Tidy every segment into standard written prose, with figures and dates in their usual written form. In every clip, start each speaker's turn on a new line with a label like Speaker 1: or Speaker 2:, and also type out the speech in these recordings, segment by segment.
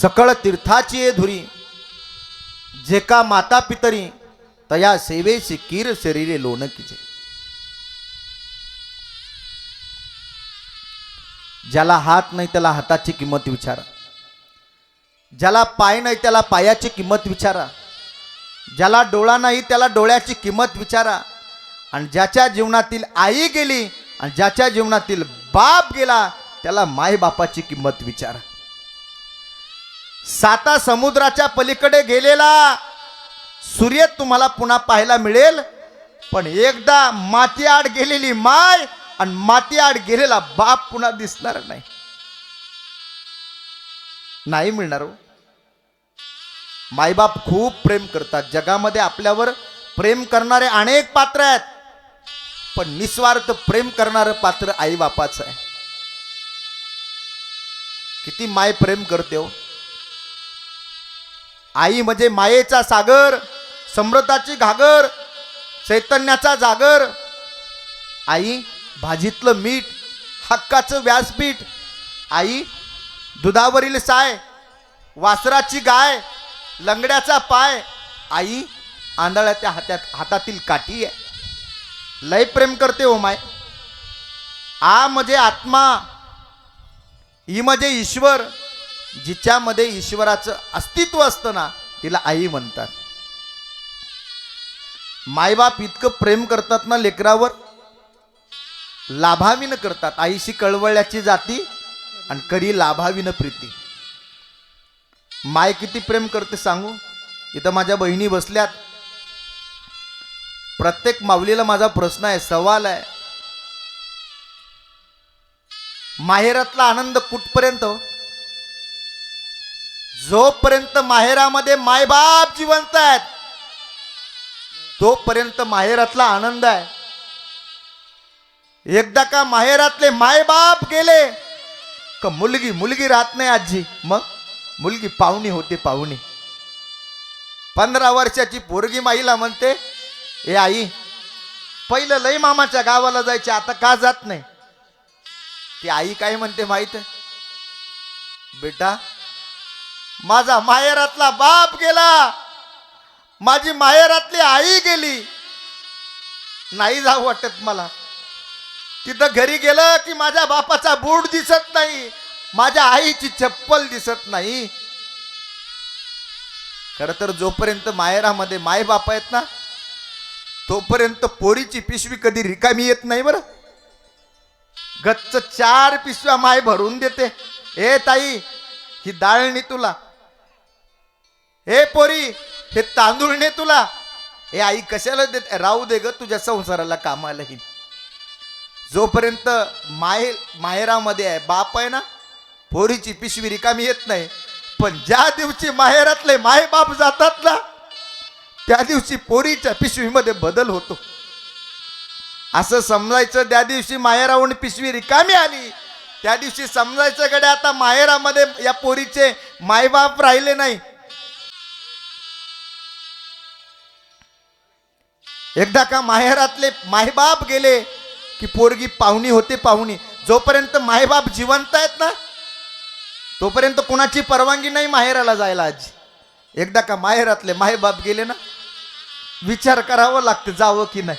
Speaker 1: सकळ तीर्थाची धुरी जे का माता पितरी तया सेवेशी कीर शरीरे लोणकीचे. ज्याला हात नाही त्याला हाताची किंमत विचारा, ज्याला पाय नाही त्याला पायाची किंमत विचारा, ज्याला डोळा नाही त्याला डोळ्याची किंमत विचारा. आणि ज्याच्या जीवनातील आई गेली आणि ज्याच्या जीवनातील बाप गेला त्याला माय बापाची किंमत विचारा. 7 समुद्राच्या पलीकडे गेलेला सूर्य तुम्हाला पुन्हा पाहायला मिळेल, पण एकदा मातीआड गेलेली माय आणि मातीआड गेलेला बाप पुन्हा दिसणार नाही, नाही मिळणार हो. मायबाप खूप प्रेम करतात. जगामध्ये आपल्यावर प्रेम करणारे अनेक पात्र आहेत, पण निस्वार्थ प्रेम करणारं पात्र आई बापाचं आहे. किती माय प्रेम करते हो. आई म्हणजे मायेचा सागर, समृद्धाची घागर, चैतन्याचा जागर. आई भाजीतलं मीठ, हक्काचं व्यासपीठ. आई दुधावरील साय, वासराची गाय, लंगड्याचा पाय. आई आंधळ्याच्या हातातील काठी आहे. लय प्रेम करते हो माय. आ म्हणजे आत्मा, ई म्हणजे ईश्वर. जिच्यामध्ये ईश्वराचं अस्तित्व असतं ना तिला आई म्हणतात. मायबाप इतकं प्रेम करतात ना लेकरावर, लाभावीनं करतात. आईशी कळवळ्याची जाती आणि करी लाभावीनं प्रीती. माय किती प्रेम करते सांगू. इथं माझ्या बहिणी बसल्यात. प्रत्येक माऊलीला माझा प्रश्न आहे, सवाल आहे. माहेरातला आनंद कुठपर्यंत? जोपर्यंत माहेरामध्ये मायबाप जिवंत आहेत तोपर्यंत माहेरातला आनंद आहे. एकदा का माहेरातले मायबाप गेले का मुलगी राहत नाही आजी. मग मुलगी पाहुणी होते, पाहुणी. 15 वर्षाची पोरगी माईला म्हणते, ए आई पहिलं लय मामाच्या गावाला जायचे, आता का जात नाही? ती आई काय म्हणते माहित आहे? बेटा माझा माहेरातला बाप गेला, माझी माहेरातली आई गेली, नाही जाऊ वाटत मला. तिथं घरी गेलं की माझ्या बापाचा बूट दिसत नाही, माझ्या आईची चप्पल दिसत नाही. खर तर जोपर्यंत माहेरामध्ये माय बाप आहेत ना तोपर्यंत पोरीची पिशवी कधी रिकामी येत नाही. बरं गच्च 4 पिशव्या माय भरून देते. ए ताई ही डाळ ने तुला, हे पोरी हे तांदूळ ने तुला. हे आई कशाला देते? राहू दे ग तुझ्या संसाराला कामाला. ही जोपर्यंत माहेरामध्ये आहे बाप आहे ना पोरीची पिशवी रिकामी येत नाही. पण ज्या दिवशी माहेरातले माय बाप जातात ना त्या दिवशी पोरीच्या पिशवीमध्ये बदल होतो. असं समजायचं त्या दिवशी माहेराहून पिशवी रिकामी आली त्या दिवशी समजायचं गड्या आता माहेरामध्ये या पोरीचे मायबाप राहिले नाही. एकदा का माहेरातले मायबाप गेले की पोरगी पाहुणी होते, पाहुणी. जोपर्यंत मायबाप जिवंत आहेत ना तोपर्यंत कोणाची परवानगी नाही माहेराला जायला. आजी एकदा का माहेरातले मायबाप गेले ना विचार करावं लागतं जावं की नाही.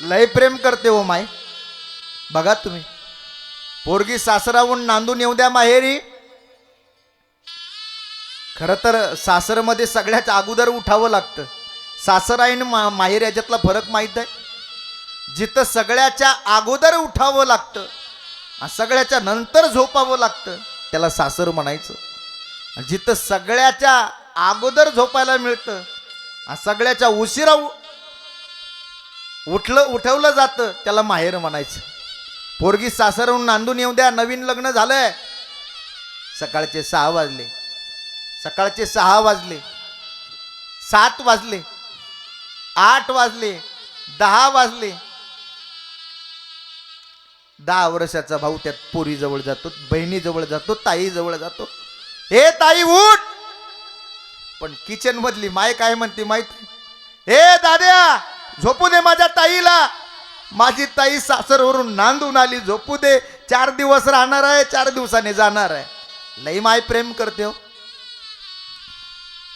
Speaker 1: लय प्रेम करते हो माय. बघा तुम्ही, पोरगी सासराहून नांदून येऊ द्या माहेरी. खरं तर सासरमध्ये सगळ्यात अगोदर उठावं लागतं. सासर आहे ना माहेर याच्यातला फरक माहीत आहे. जिथं सगळ्याच्या अगोदर उठावं लागतं आणि सगळ्याच्या नंतर झोपावं लागतं त्याला सासर म्हणायचं. जिथं सगळ्याच्या अगोदर झोपायला मिळतं आणि सगळ्याच्या उशिरा उठवलं जातं त्याला माहेर म्हणायचं. पोरगी सासरहून नांदून येऊ द्या. नवीन लग्न झालंय. सकाळचे 6 वाजले, सकाळचे 6 वाजले, 7 वाजले, 8 वाजले, 10 वाजले. 10 वर्षाचा भाऊ त्यात पोरी जवळ जातो, बहिणी जवळ जातो, ताई जवळ जातो. हे ताई उठ. पण किचन मधली माय काय म्हणते माहिती? हे दाद्या झोपू दे माझ्या ताईला. माझी ताई सासरवरून नांदून आली, झोपू दे. 4 दिवस राहणार आहे, 4 दिवसाने जाणार आहे. लई माय प्रेम करते हो.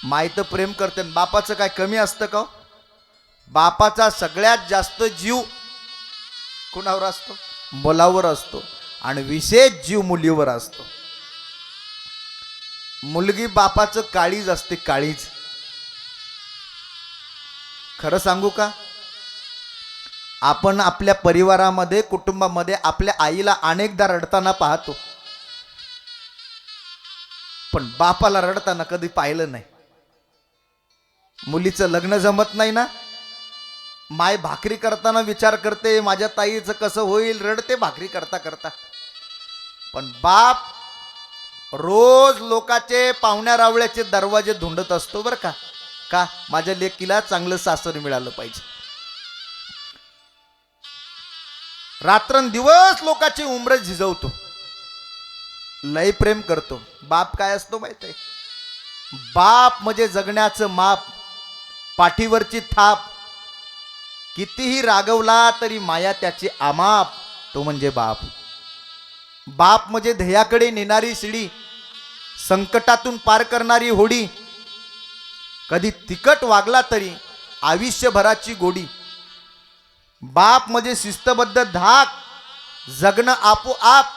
Speaker 1: माय तर प्रेम करते, बापाचं काय कमी असतं का? बापाचा सगळ्यात जास्त जीव कुणावर असतो? मुलावर असतो. आणि विशेष जीव मुलीवर असतो. मुलगी बापाचं काळीज असते, काळीज. खरं सांगू का, आपण आपल्या परिवारामध्ये, कुटुंबामध्ये आपल्या आईला अनेकदा रडताना पाहतो, पण बापाला रडताना कधी पाहिलं नाही. मुलीचं लग्न जमत नाही ना, माय भाकरी करताना विचार करते माझ्या ताईचं कसं होईल, रडते भाकरी करता करता. पण बाप रोज लोकाचे पाहुण्या रावळ्याचे दरवाजे धुंडत असतो बरं का. का? माझ्या लेकीला चांगलं सासर मिळालं पाहिजे. रात्रंदिवस लोकांची उमरं झिजवतो. लय प्रेम करतो. बाप काय असतो माहित आहे? बाप म्हणजे जगण्याचं माप, पाठीवरची थाप. कितीही रागवला तरी माया त्याची अमाप, तो म्हणजे बाप. बाप म्हणजे ध्येयाकडे नेणारी शिडी, संकटातून पार करणारी होडी. कधी तिखट वागला तरी आयुष्यभराची गोडी. बाप म्हणजे शिस्तबद्ध धाक, जगणं आपोआप,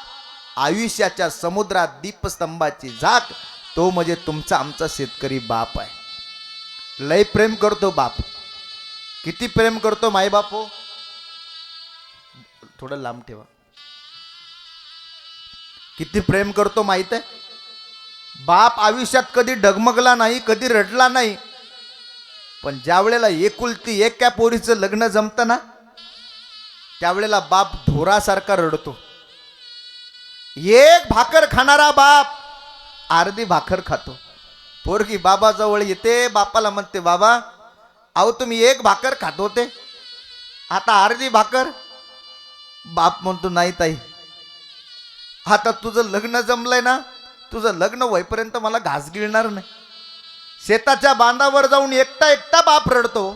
Speaker 1: आयुष्याच्या समुद्रात दीपस्तंभाची झाक. तो म्हणजे तुमचा आमचा शेतकरी बाप आहे. लय प्रेम करतो बाप. किती प्रेम करतो माय बाप हो. थोडं लांब ठेवा. किती प्रेम करतो माहित आहे? बाप आयुष्यात कधी डगमगला नाही, कधी रडला नाही. पण ज्या वेळेला एकुलती एक त्या पोरीचं लग्न जमतं ना, त्यावेळेला बाप ढोरासारखा रडतो. एक भाकर खाणारा बाप अर्धी भाकर खातो. पोरगी बाबाजवळ येते, बापाला म्हणते, बाबा अहो तुम्ही एक भाकर खात होते, आता अर्धी भाकर. बाप म्हणतो, नाही ताई, आता तुझं लग्न जमलंय ना, तुझं लग्न होईपर्यंत मला घास गिळणार नाही. शेताच्या बांधावर जाऊन एकटा एकटा बाप रडतो.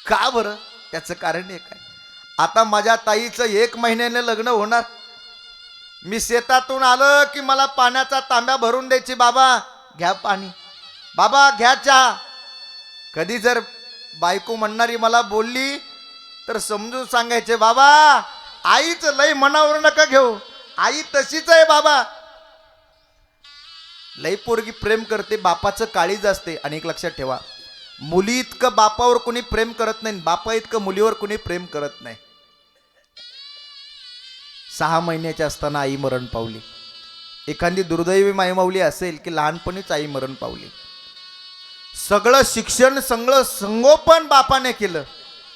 Speaker 1: का बरं? त्याचं कारण एक आहे. आता माझ्या ताईचं 1 महिन्याने लग्न होणार. मी शेतातून आलं की मला पाण्याचा तांब्या भरून द्यायची, बाबा घ्या पाणी, बाबा घ्या चहा. कधी जर बायको म्हणणारी मला बोलली तर समजून सांगायचे, बाबा आईचं लय मनावर नका घेऊ, आई तशीच आहे बाबा. लय पोरगी प्रेम करते, बापाचं काळीज असते. आणि एक लक्षात ठेवा, मुली इतकं बापावर कोणी प्रेम करत नाही, बापा इतकं मुलीवर कोणी प्रेम करत नाही. 6 महिन्याची असताना आई मरण पावली. एखादी दुर्दैवी मायमाऊली असेल की लहानपणीच आई मरण पावली. सगळं शिक्षण, सगळं संगोपन बापाने केलं.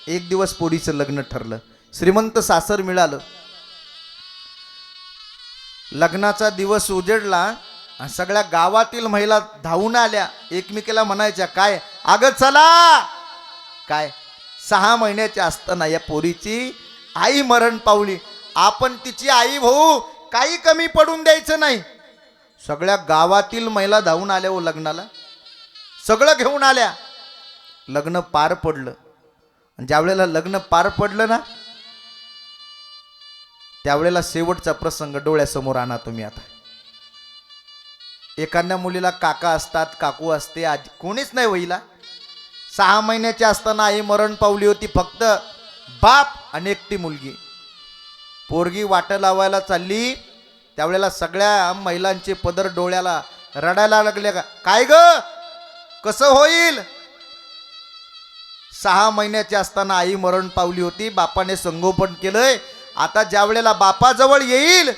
Speaker 1: एक दिवस पोरीचं लग्न ठरलं, श्रीमंत सासर मिळालं. लग्नाचा दिवस उजेडला, सगळ्या गावातील महिला धावून आल्या, एकमेकीला म्हणायच्या, काय अगं चला. काय? 6 महिन्याच्या असताना या पोरीची आई मरण पावली. आपण तिची आई भाऊ काही कमी पडून द्यायचं नाही. सगळ्या गावातील महिला धावून आल्या हो लग्नाला, सगळं घेऊन आल्या. लग्न पार पडलं. ज्या वेळेला लग्न पार पडलं ना, त्यावेळेला शेवटचा प्रसंग डोळ्यासमोर आणा तुम्ही. आता एखाद्या मुलीला काका असतात, काकू असते, आजी कोणीच नाही वहिला. 6 महिन्याची असताना आई मरण पावली होती. फक्त बाप आणि एकटी मुलगी. पोरगी वाट लावायला चालली, त्यावेळेला सगळ्या महिलांचे पदर डोळ्याला, रडायला लागले. काय ग, कसं होईल? 6 महिन्याची असताना आई मरण पावली होती, बापाने संगोपन केलंय. आता ज्या वेळेला बापाजवळ येईल,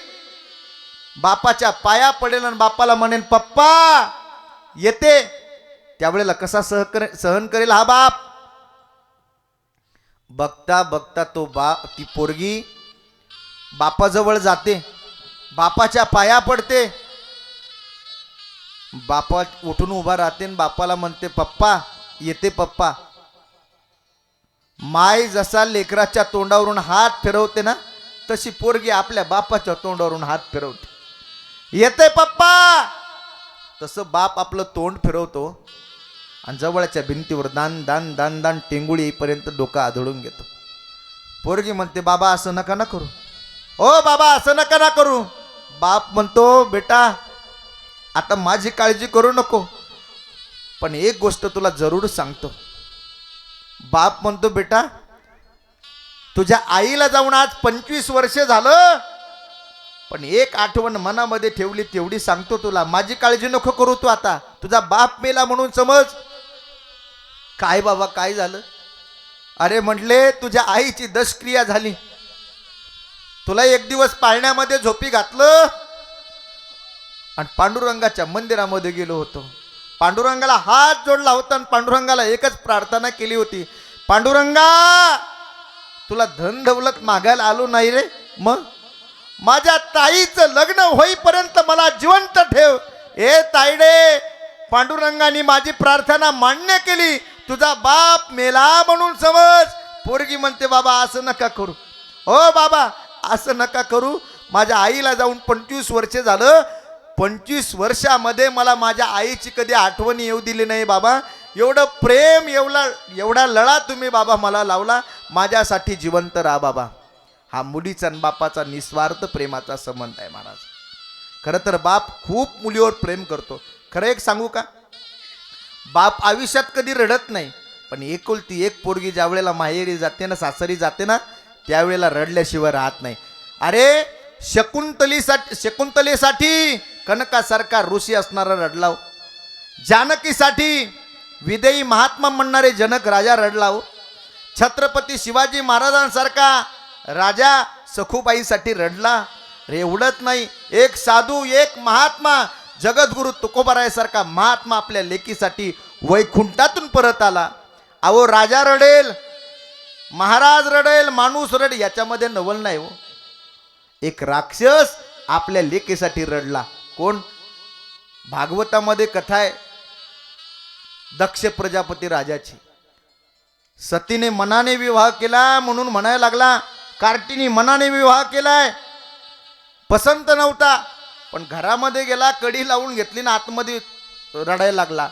Speaker 1: बापाच्या पाया पडेल आणि बापाला म्हणेन पप्पा येते, त्यावेळेला कसा सहन करेल हा बाप? बघता बघता तो ती पोरगी बापाजवळ जाते, बापाच्या पाया पडते. बापा उठून उभा राहते आणि बापाला म्हणते, पप्पा येते पप्पा. माय जसा लेकराच्या तोंडावरून हात फिरवते ना, तशी पोरगी आपल्या बापाच्या तोंडावरून हात फिरवते. येते पप्पा. तसं बाप आपलं तोंड फिरवतो आणि जवळच्या भिंतीवर दान दान दान दान टेंगुळी येईपर्यंत डोकं आदळून घेतो. पोरगी म्हणते, बाबा असं नका ना करू, ओ बाबा असं नका ना करू. बाप म्हणतो बेटा आता माझी काळजी करू नको, पण एक गोष्ट तुला जरूर सांगतो. बाप म्हणतो बेटा तुझ्या आईला जाऊन आज 25 वर्ष झालं, पण एक आठवण मनामध्ये ठेवली तेवढी सांगतो तुला. माझी काळजी नको करू तू, आता तुझा बाप मेला म्हणून समज. काय बाबा काय झालं? अरे म्हटले तुझ्या आईची दशक्रिया झाली, तुला एक दिवस पाळण्यामध्ये झोपी घातलं आणि पांडुरंगाच्या मंदिरामध्ये गेलो होतो. पांडुरंगाला हात जोडला होता आणि पांडुरंगाला एकच प्रार्थना केली होती, पांडुरंगा तुला धन दौलत मागायला आलो नाही रे, मग माझ्या ताईचं लग्न होईपर्यंत मला जिवंत ठेव. ए ताईडे, पांडुरंगाने माझी प्रार्थना मान्य केली, तुझा बाप मेला म्हणून समज. पोरगी म्हणते बाबा असं नका करू, हो बाबा असं नका करू. माझ्या आईला जाऊन 25 वर्ष झालं, 25 वर्षामध्ये मला माझ्या आईची कधी आठवण येऊ दिली नाही बाबा. एवढं प्रेम एवढा लळा तुम्ही बाबा मला लावला, माझ्यासाठी जिवंत राहा बाबा. हा मुलीचा आणि बापाचा निस्वार्थ प्रेमाचा संबंध आहे महाराज. खरं तर बाप खूप मुलीवर प्रेम करतो. खरं एक सांगू का, बाप आयुष्यात कधी रडत नाही, पण एकुलती एक पोरगी ज्या वेळेला माहेरी जाते ना, सासरी जाते ना, त्यावेळेला रडल्याशिवाय राहत नाही. अरे शकुंतलेसाठी कनकासारखा ऋषी असणारा रडलाव, जानकीसाठी विदेही महात्मा म्हणणारे जनक राजा रडलाव, छत्रपती शिवाजी महाराजांसारखा राजा सखूबाईसाठी रडला. रे एवढंच नाही, एक साधू एक महात्मा जगद्गुरु तुकोबारायसारखा महात्मा आपल्या लेकीसाठी वैकुंठातून परत आला. अहो राजा रडेल, महाराज रडेल, माणूस रडेल, याच्यामध्ये नवल नाही हो. एक राक्षस आपल्या लेकीसाठी रडला. कोण? भागवतामध्ये कथा आहे दक्ष प्रजापती राजाची. सतीने मनाने विवाह केला म्हणून म्हणायला लागला, कार्टीने मनाने विवाह केलाय, पसंत नव्हता, पण घरामध्ये गेला, कडी लावून घेतली ना आतमध्ये रडायला लागला.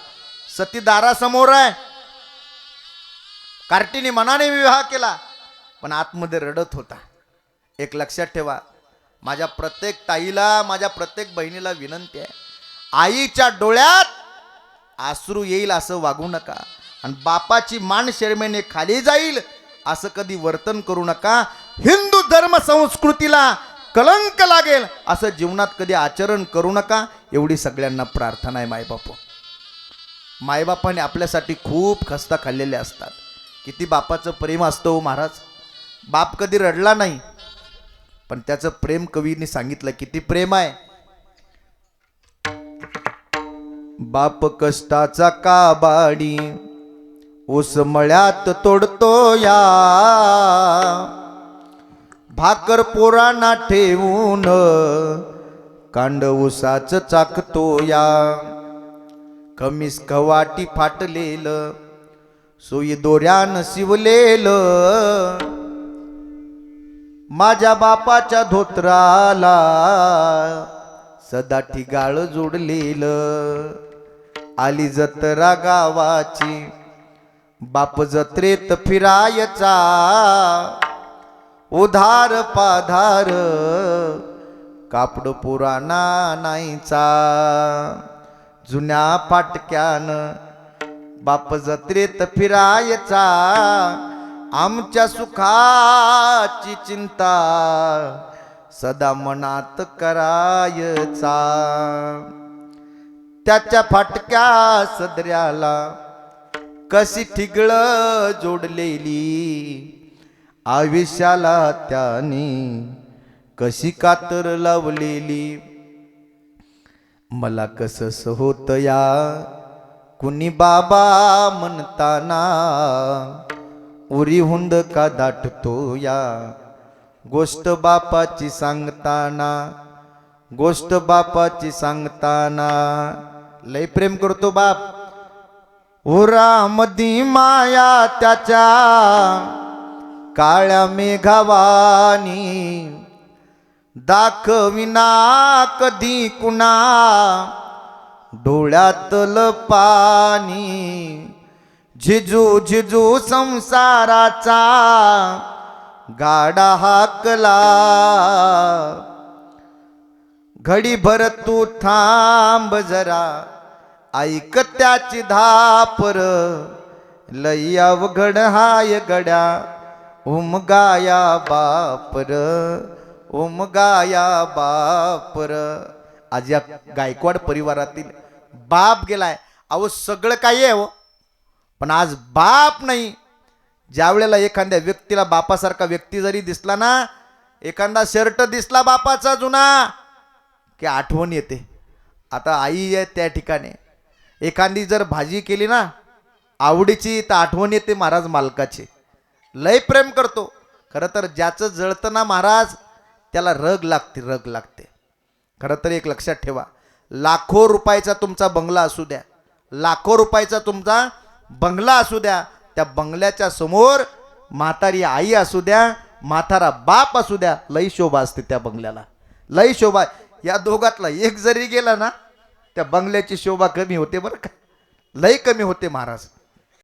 Speaker 1: सती दारासमोर आहे, कार्टीने मनाने विवाह केला पण आतमध्ये रडत होता. एक लक्षात ठेवा, माझ्या प्रत्येक ताईला, माझ्या प्रत्येक बहिणीला विनंती आहे, आईच्या डोळ्यात अश्रू येईल असं वागू नका, आणि बापाची मान शर्मेने खाली जाईल असं कधी वर्तन करू नका. हिंदू धर्म संस्कृतीला कलंक लागेल असं जीवनात कधी आचरण करू नका. एवढी सगळ्यांना प्रार्थना आहे. मायबापाने आपल्यासाठी खूप खस्ता खाल्लेले असतात. किती बापाचं प्रेम असतं हो महाराज. बाप कधी रडला नाही, पण त्याचं प्रेम कवीने सांगितलं किती प्रेम आहे. बाप कष्टाचा काबाडी ऊस मळ्यात तोडतो या, भाकर पोरांना ठेवून कांड ऊसाच चाकतो या, कमीस कवाटी फाटलेलं सोयी दोऱ्यानं शिवलेलं, माझ्या बापाच्या धोत्राला सदा ठिगाळ जोडलेलं, आली जत्रा गावाची बाप जत्रेत फिरायचा, उधार पाधार कापड पुराणा नाहीचा, जुन्या फाटक्यानं बाप जत्रेत फिरायचा, आमच्या सुखाची चिंता सदा मनात करायचा, त्याच्या फाटक्या सदऱ्याला कशी ठिगळ जोडलेली, आयुष्याला त्याने कशी कातर लावलेली, मला कसस होत या कुणी बाबा म्हणताना, उरी हुंड का दाटतो या गोष्ट बापाची सांगताना, गोष्ट बापाची सांगताना. लय प्रेम करतो बाप. उरामधी माया त्याच्या काळ्या मेघावानी, दाखविना कधी कुणा डोळ्यातलं पाणी, झिजू झिजू संसाराचा गाडा हाकला, घडी भर तू थांब जरा ऐक त्याची धापर लई अवघड हाय गड्या उमगाया बापर उमगाया बापर. आज या गायकवाड परिवारातील बाप गेलाय. अहो सगळं काही आहे हो, पण आज बाप नाही. ज्या वेळेला एखाद्या व्यक्तीला बापासारखा व्यक्ती जरी दिसला ना, एखादा शर्ट दिसला बापाचा जुना की आठवण येते. आता आई आहे त्या ठिकाणी, एखादी जर भाजी केली ना आवडीची तर आठवण येते महाराज मालकाची. लय प्रेम करतो. खरं तर ज्याचं जळतं ना महाराज त्याला रग लागते, रग लागते. खरं तर एक लक्षात ठेवा, लाखो रुपयाचा तुमचा बंगला असू द्या, लाखो रुपयाचा तुमचा बंगला असू द्या, त्या बंगल्याच्या समोर म्हातारी आई असू द्या, म्हातारा बाप असू द्या, लई शोभा असते त्या बंगल्याला, लई शोभा. या दोघातला एक जरी गेला ना त्या बंगल्याची शोभा कमी होते बरं का, लई कमी होते महाराज.